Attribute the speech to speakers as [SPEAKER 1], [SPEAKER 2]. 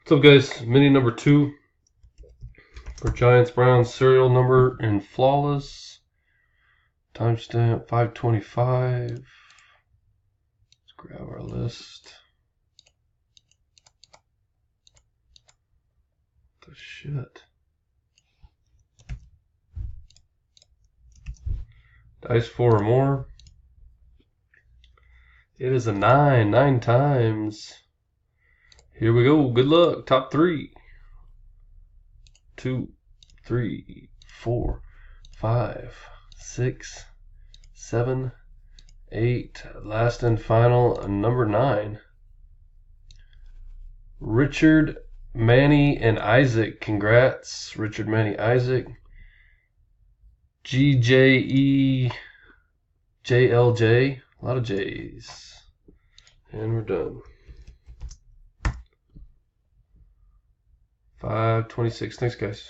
[SPEAKER 1] What's up, guys? Mini number 2 for Giants Browns, serial number in flawless. Timestamp 525. Let's grab our list. What the shit? Dice 4 or more. It is a 9 times. Here we go. Good luck. Top 3. 2, 3, 4, 5, 6, 7, 8. Last and final, number 9. Richard, Manny, and Isaac. Congrats, Richard, Manny, Isaac. GJE, JLJ. A lot of J's. And we're done. 526. Thanks, guys.